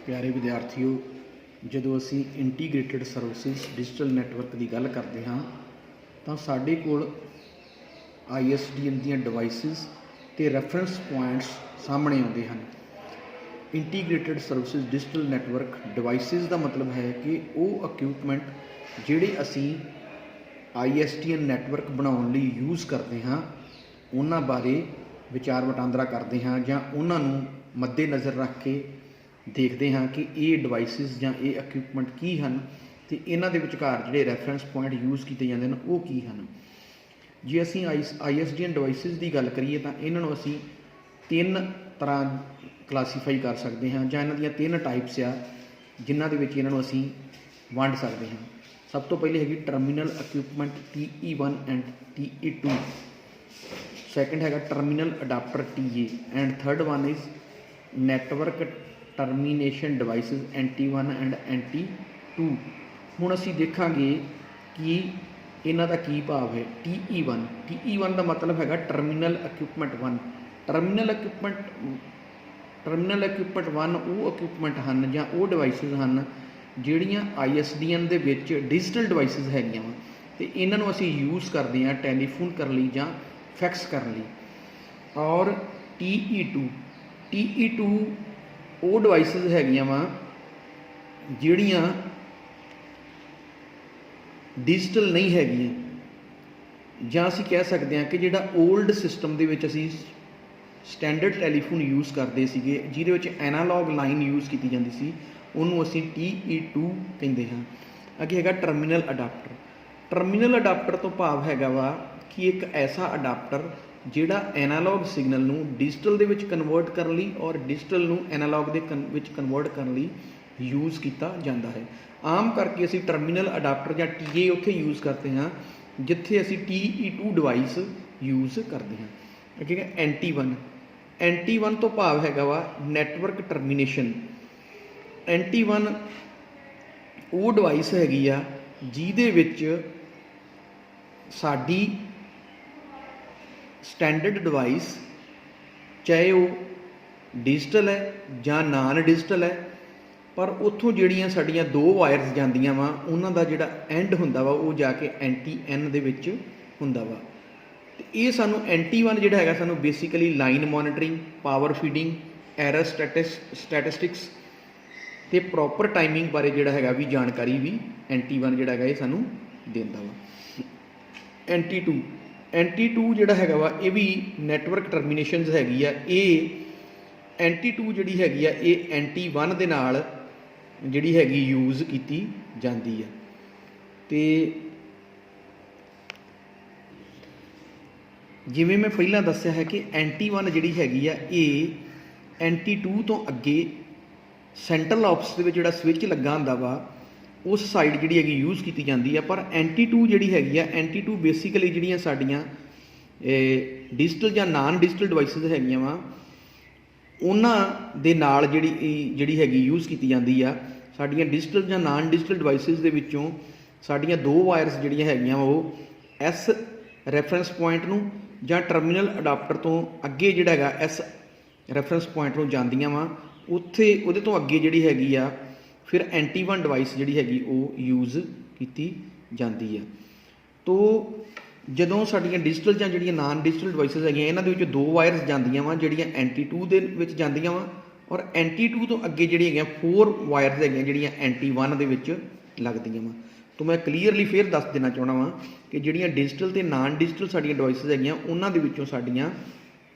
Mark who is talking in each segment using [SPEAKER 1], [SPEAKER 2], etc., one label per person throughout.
[SPEAKER 1] प्यारे विद्यार्थियों, ਜਦੋਂ ਅਸੀਂ ਇੰਟੀਗ੍ਰੇਟਿਡ ਸਰਵਿਸਿਜ਼ ਡਿਜੀਟਲ ਨੈਟਵਰਕ ਦੀ ਗੱਲ ਕਰਦੇ ਹਾਂ ਤਾਂ ਸਾਡੇ ਕੋਲ ISDN ਦੀਆਂ ਡਿਵਾਈਸਿਸ ਤੇ ਰੈਫਰੈਂਸ ਪੁਆਇੰਟਸ ਸਾਹਮਣੇ ਆਉਂਦੇ ਹਨ। Integrated services digital network devices ਦਾ ਮਤਲਬ ਹੈ ਕਿ ਉਹ ਇਕਵਿਪਮੈਂਟ ਜਿਹੜੇ ਅਸੀਂ ISDN ਨੈਟਵਰਕ ਬਣਾਉਣ ਲਈ ਯੂਜ਼ ਕਰਦੇ ਹਾਂ ਉਹਨਾਂ ਬਾਰੇ ਵਿਚਾਰ ਵਟਾਂਦਰਾ ਕਰਦੇ ਹਾਂ ਜਾਂ ਉਹਨਾਂ ਨੂੰ ਮੱਦੇ ਨਜ਼ਰ ਰੱਖ ਕੇ ਦੇਖਦੇ ਹਾਂ ਕਿ ਇਹ ਡਿਵਾਈਸਿਸ ਜਾਂ ਇਹ ਇਕਵਿਪਮੈਂਟ ਕੀ ਹਨ ਅਤੇ ਇਹਨਾਂ ਦੇ ਵਿਚਕਾਰ ਜਿਹੜੇ ਰੈਫਰੈਂਸ ਪੁਆਇੰਟ ਯੂਜ਼ ਕੀਤੇ ਜਾਂਦੇ ਹਨ ਉਹ ਕੀ ਹਨ। ਜੇ ਅਸੀਂ ISDN ਡਿਵਾਈਸਿਸ ਦੀ ਗੱਲ ਕਰੀਏ ਤਾਂ ਇਹਨਾਂ ਨੂੰ ਅਸੀਂ ਤਿੰਨ ਤਰ੍ਹਾਂ ਕਲਾਸੀਫਾਈ ਕਰ ਸਕਦੇ ਹਾਂ ਜਾਂ ਇਹਨਾਂ ਦੀਆਂ ਤਿੰਨ ਟਾਈਪਸ ਆ ਜਿਨ੍ਹਾਂ ਦੇ ਵਿੱਚ ਇਹਨਾਂ ਨੂੰ ਅਸੀਂ ਵੰਡ ਸਕਦੇ ਹਾਂ। ਸਭ ਤੋਂ ਪਹਿਲੇ ਹੈਗੀ terminal equipment TE1 and TE2, second ਹੈਗਾ terminal adapter TA and third one is network termination devices NT1 and NT2। ਹੁਣ ਅਸੀਂ ਦੇਖਾਂਗੇ ਕਿ ਇਹਨਾਂ ਦਾ ਕੀ ਭਾਵ ਹੈ। TE1 ਦਾ ਮਤਲਬ ਹੈਗਾ ਟਰਮੀਨਲ ਇਕਵਿਪਮੈਂਟ 1। ਟਰਮੀਨਲ ਇਕਵਿਪਮੈਂਟ 1 ਉਹ ਇਕਵਿਪਮੈਂਟ ਹਨ ਜਾਂ ਉਹ ਡਿਵਾਈਸਿਸ ਹਨ ਜਿਹੜੀਆਂ ISDN ਦੇ ਵਿੱਚ ਡਿਜੀਟਲ ਡਿਵਾਈਸਿਸ ਹੈਗੀਆਂ ਵਾ ਅਤੇ ਇਹਨਾਂ ਨੂੰ ਅਸੀਂ ਯੂਜ਼ ਕਰਦੇ ਹਾਂ ਟੈਲੀਫੋਨ ਕਰਨ ਲਈ ਜਾਂ ਫੈਕਸ ਕਰਨ ਲਈ। ਔਰ TE2 ਉਹ ਡਿਵਾਈਸਿਸ ਹੈਗੀਆਂ ਵਾ ਜਿਹੜੀਆਂ ਡਿਜੀਟਲ ਨਹੀਂ ਹੈਗੀਆਂ ਜਾਂ ਅਸੀਂ ਕਹਿ ਸਕਦੇ ਹਾਂ ਕਿ ਜਿਹੜਾ ਓਲਡ ਸਿਸਟਮ ਦੇ ਵਿੱਚ ਅਸੀਂ ਸਟੈਂਡਰਡ ਟੈਲੀਫੋਨ ਯੂਜ਼ ਕਰਦੇ ਸੀਗੇ ਜਿਹਦੇ ਵਿੱਚ ਐਨਾਲੌਗ ਲਾਈਨ ਯੂਜ਼ ਕੀਤੀ ਜਾਂਦੀ ਸੀ ਉਹਨੂੰ ਅਸੀਂ TE2 ਕਹਿੰਦੇ ਹਾਂ। ਅੱਗੇ ਹੈਗਾ ਟਰਮੀਨਲ ਅਡਾਪਟਰ। ਟਰਮੀਨਲ ਅਡਾਪਟਰ ਤੋਂ ਭਾਵ ਹੈਗਾ ਵਾ ਕਿ ਇੱਕ ਐਸਾ ਅਡਾਪਟਰ ਜਿਹੜਾ ਐਨਾਲੌਗ ਸਿਗਨਲ ਨੂੰ ਡਿਜੀਟਲ ਦੇ ਵਿੱਚ ਕਨਵਰਟ ਕਰਨ ਲਈ ਔਰ ਡਿਜੀਟਲ ਨੂੰ ਐਨਾਲੌਗ ਦੇ ਵਿੱਚ ਕਨਵਰਟ ਕਰਨ ਲਈ ਯੂਜ਼ ਕੀਤਾ ਜਾਂਦਾ ਹੈ। ਆਮ ਕਰਕੇ ਅਸੀਂ ਟਰਮੀਨਲ ਅਡਾਪਟਰ ਜਾਂ TA ਉੱਥੇ ਯੂਜ਼ ਕਰਦੇ ਹਾਂ ਜਿੱਥੇ ਅਸੀਂ TE2 ਡਿਵਾਈਸ ਯੂਜ਼ ਕਰਦੇ ਹਾਂ। ਠੀਕ ਹੈ। NT1 ਤੋਂ ਭਾਵ ਹੈਗਾ ਵਾ ਨੈਟਵਰਕ ਟਰਮੀਨੇਸ਼ਨ। NT1 ਉਹ ਡਿਵਾਈਸ ਹੈਗੀ ਆ ਜਿਹਦੇ ਵਿੱਚ ਸਾਡੀ ਸਟੈਂਡਰਡ ਡਿਵਾਈਸ ਚਾਹੇ ਉਹ ਡਿਜੀਟਲ ਹੈ ਜਾਂ ਨਾਨ ਡਿਜੀਟਲ ਹੈ ਪਰ ਉੱਥੋਂ ਜਿਹੜੀਆਂ ਸਾਡੀਆਂ ਦੋ ਵਾਇਰਸ ਜਾਂਦੀਆਂ ਵਾ ਉਹਨਾਂ ਦਾ ਜਿਹੜਾ ਐਂਡ ਹੁੰਦਾ ਵਾ ਉਹ ਜਾ ਕੇ NTN ਦੇ ਵਿੱਚ ਹੁੰਦਾ ਵਾ। ਅਤੇ ਇਹ ਸਾਨੂੰ NT1 ਜਿਹੜਾ ਹੈਗਾ ਸਾਨੂੰ basically line monitoring, power feeding, error statistics ਅਤੇ ਪ੍ਰੋਪਰ ਟਾਈਮਿੰਗ ਬਾਰੇ ਜਿਹੜਾ ਹੈਗਾ ਵੀ ਜਾਣਕਾਰੀ ਵੀ NT1 ਜਿਹੜਾ ਹੈਗਾ ਇਹ ਸਾਨੂੰ ਦਿੰਦਾ ਵਾ। NT2 ਜਿਹੜਾ ਹੈਗਾ ਵਾ ਇਹ ਵੀ ਨੈਟਵਰਕ ਟਰਮੀਨੇਸ਼ਨਸ ਹੈਗੀ ਆ। ਇਹ NT2 ਜਿਹੜੀ ਹੈਗੀ ਆ ਇਹ NT1 ਦੇ ਨਾਲ ਜਿਹੜੀ ਹੈਗੀ ਯੂਜ਼ ਕੀਤੀ ਜਾਂਦੀ ਆ। ਅਤੇ ਜਿਵੇਂ ਮੈਂ ਪਹਿਲਾਂ ਦੱਸਿਆ ਹੈ ਕਿ NT1 ਜਿਹੜੀ ਹੈਗੀ ਆ ਇਹ NT2 ਤੋਂ ਅੱਗੇ ਸੈਂਟਰਲ ਆਫਿਸ ਦੇ ਵਿੱਚ ਜਿਹੜਾ ਸਵਿੱਚ ਲੱਗਾ ਹੁੰਦਾ ਵਾ ਉਸ ਸਾਈਡ ਜਿਹੜੀ ਹੈਗੀ ਯੂਜ਼ ਕੀਤੀ ਜਾਂਦੀ ਆ। ਪਰ NT2 ਜਿਹੜੀ ਹੈਗੀ ਆ NT2 ਬੇਸਿਕਲੀ ਜਿਹੜੀਆਂ ਸਾਡੀਆਂ ਡਿਜੀਟਲ ਜਾਂ ਨਾਨ ਡਿਜੀਟਲ ਡਿਵਾਈਸਿਸ ਹੈਗੀਆਂ ਵਾ ਉਹਨਾਂ ਦੇ ਨਾਲ ਜਿਹੜੀ ਹੈਗੀ ਯੂਜ਼ ਕੀਤੀ ਜਾਂਦੀ ਆ। ਸਾਡੀਆਂ ਡਿਜੀਟਲ ਜਾਂ ਨਾਨ ਡਿਜੀਟਲ ਡਿਵਾਈਸਿਸ ਦੇ ਵਿੱਚੋਂ ਸਾਡੀਆਂ ਦੋ ਵਾਇਰਸ ਜਿਹੜੀਆਂ ਹੈਗੀਆਂ ਉਹ S ਰੈਫਰੈਂਸ ਪੁਆਇੰਟ ਨੂੰ ਜਾਂ ਟਰਮੀਨਲ ਅਡਾਪਟਰ ਤੋਂ ਅੱਗੇ ਜਿਹੜਾ ਹੈਗਾ S ਰੈਫਰੈਂਸ ਪੁਆਇੰਟ ਨੂੰ ਜਾਂਦੀਆਂ ਵਾ। ਉੱਥੇ ਉਹਦੇ ਤੋਂ ਅੱਗੇ ਜਿਹੜੀ ਹੈਗੀ ਆ ਫਿਰ NT1 ਡਿਵਾਈਸ ਜਿਹੜੀ ਹੈਗੀ ਉਹ ਯੂਜ਼ ਕੀਤੀ ਜਾਂਦੀ ਆ। ਤੋ ਜਦੋਂ ਸਾਡੀਆਂ ਡਿਜੀਟਲ ਜਾਂ ਜਿਹੜੀਆਂ ਨਾਨ ਡਿਜੀਟਲ ਡਿਵਾਈਸਿਸ ਹੈਗੀਆਂ ਇਹਨਾਂ ਦੇ ਵਿੱਚ ਦੋ ਵਾਇਰਸ ਜਾਂਦੀਆਂ ਵਾ ਜਿਹੜੀਆਂ NT2 ਦੇ ਵਿੱਚ ਜਾਂਦੀਆਂ ਵਾ ਔਰ NT2 ਤੋਂ ਅੱਗੇ ਜਿਹੜੀਆਂ ਹੈਗੀਆਂ 4 ਵਾਇਰਸ ਹੈਗੀਆਂ ਜਿਹੜੀਆਂ NT1 ਦੇ ਵਿੱਚ ਲੱਗਦੀਆਂ ਵਾ। ਤੋ ਮੈਂ ਕਲੀਅਰਲੀ ਫਿਰ ਦੱਸ ਦੇਣਾ ਚਾਹੁੰਦਾ ਵਾਂ ਕਿ ਜਿਹੜੀਆਂ ਡਿਜੀਟਲ ਅਤੇ ਨਾਨ ਡਿਜੀਟਲ ਸਾਡੀਆਂ ਡਿਵਾਈਸਿਸ ਹੈਗੀਆਂ ਉਹਨਾਂ ਦੇ ਵਿੱਚੋਂ ਸਾਡੀਆਂ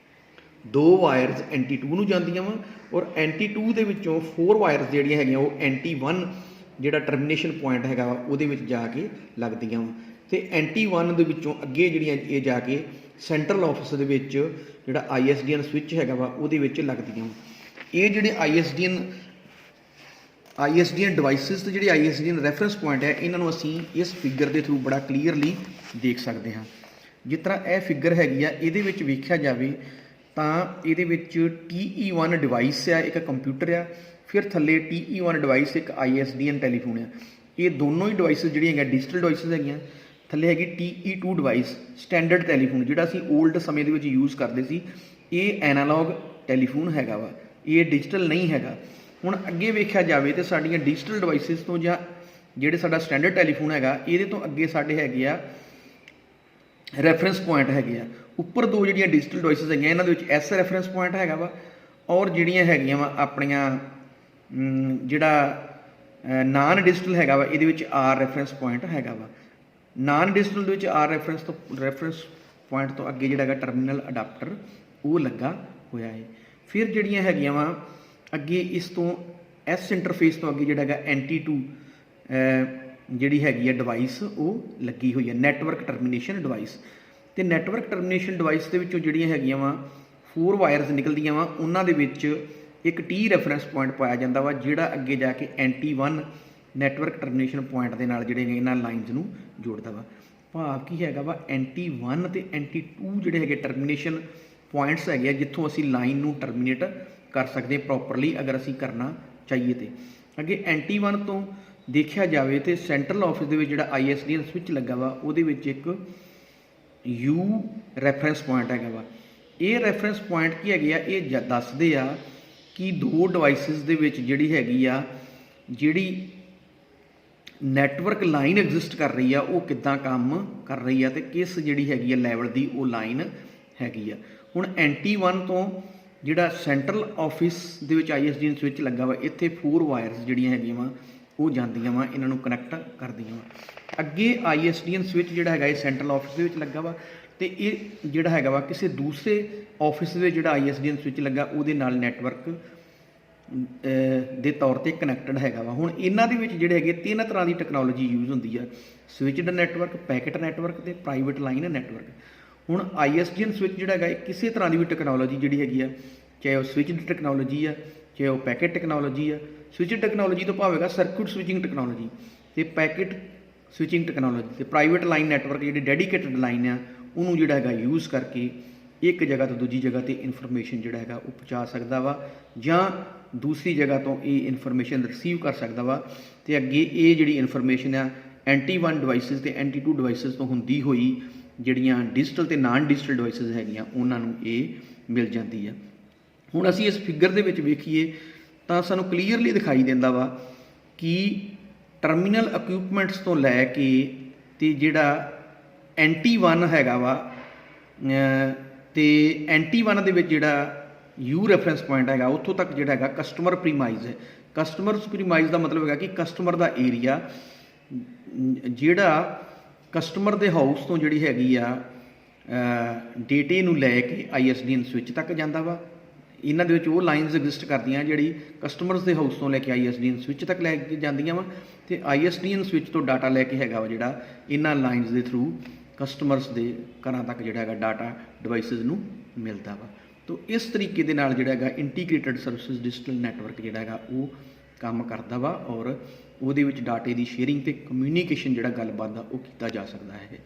[SPEAKER 1] ਦੋ ਵਾਇਰਸ NT2 ਨੂੰ ਜਾਂਦੀਆਂ ਵਾ ਔਰ NT2 ਦੇ ਵਿੱਚੋਂ 4 ਵਾਇਰਸ ਜਿਹੜੀਆਂ ਹੈਗੀਆਂ ਉਹ NT1 ਜਿਹੜਾ ਟਰਮੀਨੇਸ਼ਨ ਪੁਆਇੰਟ ਹੈਗਾ ਵਾ ਉਹਦੇ ਵਿੱਚ ਜਾ ਕੇ ਲੱਗਦੀਆਂ ਵਾ। ਅਤੇ NT1 ਦੇ ਵਿੱਚੋਂ ਅੱਗੇ ਜਿਹੜੀਆਂ ਇਹ ਜਾ ਕੇ ਸੈਂਟਰਲ ਆਫਿਸ ਦੇ ਵਿੱਚ ਜਿਹੜਾ ISDN ਸਵਿੱਚ ਹੈਗਾ ਵਾ ਉਹਦੇ ਵਿੱਚ ਲੱਗਦੀਆਂ ਵਾ। ਇਹ ਜਿਹੜੇ ISDN ਡਿਵਾਈਸਿਸ ਅਤੇ ਜਿਹੜੇ ISDN ਰੈਫਰੈਂਸ ਪੁਆਇੰਟ ਹੈ ਇਹਨਾਂ ਨੂੰ ਅਸੀਂ ਇਸ ਫਿਗਰ ਦੇ ਥਰੂ ਬੜਾ ਕਲੀਅਰਲੀ ਦੇਖ ਸਕਦੇ ਹਾਂ। ਜਿਸ ਤਰ੍ਹਾਂ ਇਹ ਫਿਗਰ ਹੈਗੀ ਆ ਇਹਦੇ ਵਿੱਚ ਵੇਖਿਆ ਜਾਵੇ ਤਾਂ ਇਹਦੇ ਵਿੱਚ TE1 ਡਿਵਾਈਸ ਆ, ਇੱਕ ਕੰਪਿਊਟਰ ਆ, ਫਿਰ ਥੱਲੇ TE1 ਡਿਵਾਈਸ ਇੱਕ ISDN ਟੈਲੀਫੋਨ ਆ। ਇਹ ਦੋਨੋਂ ਹੀ ਡਿਵਾਈਸਿਸ ਜਿਹੜੀਆਂ ਹੈਗੀਆਂ ਡਿਜੀਟਲ ਡਿਵਾਈਸਿਸ ਹੈਗੀਆਂ। ਥੱਲੇ ਹੈਗੀ TE2 ਡਿਵਾਈਸ ਸਟੈਂਡਰਡ ਟੈਲੀਫੋਨ ਜਿਹੜਾ ਅਸੀਂ ਓਲਡ ਸਮੇਂ ਦੇ ਵਿੱਚ ਯੂਜ਼ ਕਰਦੇ ਸੀ। ਇਹ ਐਨਾਲੌਗ ਟੈਲੀਫੋਨ ਹੈਗਾ ਵਾ, ਇਹ ਡਿਜੀਟਲ ਨਹੀਂ ਹੈਗਾ। ਹੁਣ ਅੱਗੇ ਵੇਖਿਆ ਜਾਵੇ ਤੇ ਸਾਡੀਆਂ ਡਿਜੀਟਲ ਡਿਵਾਈਸਿਸ ਤੋਂ ਜਾਂ ਜਿਹੜੇ ਸਾਡਾ ਸਟੈਂਡਰਡ ਟੈਲੀਫੋਨ ਹੈਗਾ ਇਹਦੇ ਤੋਂ ਅੱਗੇ ਸਾਡੇ ਹੈਗੇ ਆ ਰੈਫਰੈਂਸ ਪੁਆਇੰਟ ਹੈਗੇ ਆ। ਉੱਪਰ ਦੋ ਜਿਹੜੀਆਂ ਡਿਜੀਟਲ ਡਿਵਾਈਸਿਸ ਹੈਗੀਆਂ ਇਹਨਾਂ ਦੇ ਵਿੱਚ ਐਸ ਰੈਫਰੈਂਸ ਪੁਆਇੰਟ ਹੈਗਾ ਵਾ, ਔਰ ਜਿਹੜੀਆਂ ਹੈਗੀਆਂ ਵਾ ਆਪਣੀਆਂ ਜਿਹੜਾ ਨਾਨ ਡਿਜੀਟਲ ਹੈਗਾ ਵਾ ਇਹਦੇ ਵਿੱਚ ਆਰ ਰੈਫਰੈਂਸ ਪੁਆਇੰਟ ਹੈਗਾ ਵਾ। ਨਾਨ ਡਿਜੀਟਲ ਦੇ ਵਿੱਚ ਆਰ ਰੈਫਰੈਂਸ ਪੁਆਇੰਟ ਤੋਂ ਅੱਗੇ ਜਿਹੜਾ ਹੈਗਾ ਟਰਮੀਨਲ ਅਡਾਪਟਰ ਉਹ ਲੱਗਾ ਹੋਇਆ ਹੈ। ਫਿਰ ਜਿਹੜੀਆਂ ਹੈਗੀਆਂ ਵਾ ਅੱਗੇ ਇਸ ਤੋਂ ਐਸ ਇੰਟਰਫੇਸ ਤੋਂ ਅੱਗੇ ਜਿਹੜਾ ਹੈਗਾ NT2 ਜਿਹੜੀ ਹੈਗੀ ਆ ਡਿਵਾਈਸ ਉਹ ਲੱਗੀ ਹੋਈ ਹੈ, ਨੈਟਵਰਕ ਟਰਮੀਨੇਸ਼ਨ ਡਿਵਾਈਸ। ਤੇ ਨੈਟਵਰਕ ਟਰਮੀਨੇਸ਼ਨ ਡਿਵਾਈਸ ਦੇ ਵਿੱਚੋਂ ਜਿਹੜੀਆਂ ਹੈਗੀਆਂ ਵਾ 4 ਵਾਇਰਸ ਨਿਕਲਦੀਆਂ ਵਾ, ਉਹਨਾਂ ਦੇ ਵਿੱਚ ਇੱਕ T ਰੈਫਰੈਂਸ ਪੁਆਇੰਟ ਪਾਇਆ ਜਾਂਦਾ ਵਾ ਜਿਹੜਾ ਅੱਗੇ ਜਾ ਕੇ NT1 ਨੈਟਵਰਕ ਟਰਮੀਨੇਸ਼ਨ ਪੁਆਇੰਟ ਦੇ ਨਾਲ ਜਿਹੜੇ ਇਹਨਾਂ ਲਾਈਨਸ ਨੂੰ ਜੋੜਦਾ ਵਾ। ਭਾਵ ਕੀ ਹੈਗਾ ਵਾ NT1 ਤੇ NT2 ਜਿਹੜੇ ਹੈਗੇ ਟਰਮੀਨੇਸ਼ਨ ਪੁਆਇੰਟਸ ਹੈਗੇ ਆ ਜਿੱਥੋਂ ਅਸੀਂ ਲਾਈਨ ਨੂੰ ਟਰਮੀਨੇਟ ਕਰ ਸਕਦੇ ਪ੍ਰੋਪਰਲੀ ਅਗਰ ਅਸੀਂ ਕਰਨਾ ਚਾਹੀਏ। ਤੇ ਅੱਗੇ NT1 ਤੋਂ ਦੇਖਿਆ ਜਾਵੇ ਤੇ ਸੈਂਟਰਲ ਆਫਿਸ ਦੇ ਵਿੱਚ ਜਿਹੜਾ ISDN ਸਵਿਚ ਲੱਗਾ ਵਾ ਉਹਦੇ ਵਿੱਚ ਇੱਕ U ਰੈਫਰੈਂਸ ਪੁਆਇੰਟ ਹੈਗਾ ਵਾ। ਇਹ ਰੈਫਰੈਂਸ ਪੁਆਇੰਟ ਕੀ ਹੈਗੇ ਆ, ਇਹ ਦੱਸਦੇ ਆ ਕਿ ਦੋ ਡਿਵਾਈਸਿਸ ਦੇ ਵਿੱਚ ਜਿਹੜੀ ਹੈਗੀ ਆ ਜਿਹੜੀ ਨੈਟਵਰਕ ਲਾਈਨ ਐਗਜ਼ਿਸਟ ਕਰ ਰਹੀ ਆ ਉਹ ਕਿੱਦਾਂ ਕੰਮ ਕਰ ਰਹੀ ਆ ਤੇ ਕਿਸ ਜਿਹੜੀ ਹੈਗੀ ਆ ਲੈਵਲ ਦੀ ਉਹ ਲਾਈਨ ਹੈਗੀ ਆ। ਹੁਣ NT1 ਤੋਂ ਜਿਹੜਾ ਸੈਂਟਰਲ ਆਫਿਸ ਦੇ ਵਿੱਚ ISDN ਸਵਿਚ ਲੱਗਾ ਵਾ ਇੱਥੇ 4 ਵਾਇਰਸ ਜਿਹੜੀਆਂ ਹੈਗੀਆਂ ਵਾ ਉਹ ਜਾਂਦੀਆਂ ਵਾ, ਇਹਨਾਂ ਨੂੰ ਕਨੈਕਟ ਕਰਦੀਆਂ ਵਾ। ਅੱਗੇ ISDN ਸਵਿਚ ਜਿਹੜਾ ਹੈਗਾ ਇਹ ਸੈਂਟਰਲ ਆਫਿਸ ਦੇ ਵਿੱਚ ਲੱਗਾ ਵਾ ਤੇ ਇਹ ਜਿਹੜਾ ਹੈਗਾ ਵਾ ਕਿਸੇ ਦੂਸਰੇ ਆਫਿਸ ਦੇ ਜਿਹੜਾ ISDN ਸਵਿਚ ਲੱਗਾ ਉਹਦੇ ਨਾਲ ਨੈਟਵਰਕ ਦੇ ਤੌਰ ਤੇ ਕਨੈਕਟਡ ਹੈਗਾ ਵਾ। ਹੁਣ ਇਹਨਾਂ ਦੇ ਵਿੱਚ ਜਿਹੜੇ ਹੈਗੇ 3 ਤਰ੍ਹਾਂ ਦੀ ਟੈਕਨੋਲੋਜੀ ਯੂਜ਼ ਹੁੰਦੀ ਆ, ਸਵਿਚਡ ਨੈਟਵਰਕ, ਪੈਕੇਟ ਨੈਟਵਰਕ ਤੇ ਪ੍ਰਾਈਵੇਟ ਲਾਈਨ ਨੈਟਵਰਕ। ਹੁਣ ISDN ਸਵਿਚ ਜਿਹੜਾ ਹੈਗਾ ਕਿਸੇ ਤਰ੍ਹਾਂ ਦੀ ਵੀ ਟੈਕਨੋਲੋਜੀ ਜਿਹੜੀ ਹੈਗੀ ਆ, ਚਾਹੇ ਉਹ ਸਵਿਚਡ ਟੈਕਨੋਲੋਜੀ ਆ, ਚਾਹੇ ਉਹ ਪੈਕੇਟ ਟੈਕਨੋਲੋਜੀ ਆ। ਸਵਿਚਡ ਟੈਕਨੋਲੋਜੀ ਤੋਂ ਭਾਵ ਸਰਕਟ ਸਵਿਚਿੰਗ ਟੈਕਨੋਲੋਜੀ ਤੇ ਪੈਕੇਟ ਸਵਿਚਿੰਗ ਟੈਕਨੋਲੋਜੀ ਤੇ ਪ੍ਰਾਈਵੇਟ ਲਾਈਨ ਨੈਟਵਰਕ ਜਿਹੜੀ ਡੈਡੀਕੇਟਡ ਲਾਈਨ ਆ ਉਹਨੂੰ ਜਿਹੜਾ ਹੈਗਾ ਯੂਜ਼ ਕਰਕੇ ਇੱਕ ਜਗ੍ਹਾ ਤੋਂ ਦੂਜੀ ਜਗ੍ਹਾ ਤੇ ਇਨਫੋਰਮੇਸ਼ਨ ਜਿਹੜਾ ਹੈਗਾ ਉਹ ਪਹੁੰਚਾ ਸਕਦਾ ਵਾ ਜਾਂ ਦੂਸਰੀ ਜਗ੍ਹਾ ਤੋਂ ਇਹ ਇਨਫੋਰਮੇਸ਼ਨ ਰਿਸੀਵ ਕਰ ਸਕਦਾ ਵਾ। ਤੇ ਅੱਗੇ ਇਹ ਜਿਹੜੀ ਇਨਫੋਰਮੇਸ਼ਨ ਆ NT1 ਡਿਵਾਈਸਿਸ ਤੇ NT2 ਡਿਵਾਈਸਿਸ ਤੋਂ ਹੁੰਦੀ ਹੋਈ ਜਿਹੜੀਆਂ ਡਿਜੀਟਲ ਤੇ ਨਾਨ ਡਿਜੀਟਲ ਡਿਵਾਈਸਿਸ ਹੈਗੀਆਂ ਉਹਨਾਂ ਨੂੰ ਇਹ ਮਿਲ ਜਾਂਦੀ ਆ। ਹੁਣ ਅਸੀਂ ਇਸ ਫਿਗਰ ਦੇ ਵਿੱਚ ਵੇਖੀਏ ਤਾਂ ਸਾਨੂੰ ਕਲੀਅਰਲੀ ਦਿਖਾਈ ਦਿੰਦਾ ਵਾ ਕਿ ਟਰਮੀਨਲ ਇਕਵਿਪਮੈਂਟਸ ਤੋਂ ਲੈ ਕੇ ਤੇ ਜਿਹੜਾ NT1 ਹੈਗਾ ਵਾ ਤੇ NT1 ਦੇ ਵਿੱਚ ਜਿਹੜਾ U ਰੈਫਰੈਂਸ ਪੁਆਇੰਟ ਹੈਗਾ ਉੱਥੋਂ ਤੱਕ ਜਿਹੜਾ ਹੈਗਾ ਕਸਟਮਰ ਪ੍ਰੀਮਾਈਜ਼ ਹੈ। ਕਸਟਮਰ ਪ੍ਰੀਮਾਈਜ਼ ਦਾ ਮਤਲਬ ਹੈਗਾ ਕਿ ਕਸਟਮਰ ਦਾ ਏਰੀਆ ਜਿਹੜਾ ਕਸਟਮਰ ਦੇ ਹਾਊਸ ਤੋਂ ਜਿਹੜੀ ਹੈਗੀ ਆ ਡੇਟੇ ਨੂੰ ਲੈ ਕੇ ISDN ਸਵਿਚ ਤੱਕ ਜਾਂਦਾ ਵਾ। ਇਹਨਾਂ ਦੇ ਵਿੱਚ ਉਹ ਲਾਈਨਸ ਐਗਜ਼ਿਸਟ ਕਰਦੀਆਂ ਜਿਹੜੀ ਕਸਟਮਰਸ ਦੇ ਹਾਊਸ ਤੋਂ ਲੈ ਕੇ ISDN ਸਵਿਚ ਤੱਕ ਲੈ ਕੇ ਜਾਂਦੀਆਂ ਵਾ ਤੇ ISDN ਸਵਿਚ ਤੋਂ ਡਾਟਾ ਲੈ ਕੇ ਹੈਗਾ ਵਾ ਜਿਹੜਾ ਇਹਨਾਂ ਲਾਈਨਸ ਦੇ ਥਰੂ ਕਸਟਮਰਸ ਦੇ ਘਰਾਂ ਤੱਕ ਜਿਹੜਾ ਹੈਗਾ ਡਾਟਾ ਡਿਵਾਈਸਿਸ ਨੂੰ ਮਿਲਦਾ ਵਾ। ਤੋ ਇਸ ਤਰੀਕੇ ਦੇ ਨਾਲ ਜਿਹੜਾ ਹੈਗਾ ਇੰਟੀਗ੍ਰੇਟਡ ਸਰਵਿਸਿਜ਼ ਡਿਜੀਟਲ ਨੈਟਵਰਕ ਜਿਹੜਾ ਹੈਗਾ ਉਹ ਕੰਮ ਕਰਦਾ ਵਾ ਔਰ ਉਹਦੇ ਵਿੱਚ ਡਾਟੇ ਦੀ ਸ਼ੇਅਰਿੰਗ ਤੇ ਕਮਿਊਨੀਕੇਸ਼ਨ ਜਿਹੜਾ ਗੱਲਬਾਤ ਦਾ ਉਹ ਕੀਤਾ ਜਾ ਸਕਦਾ ਹੈ।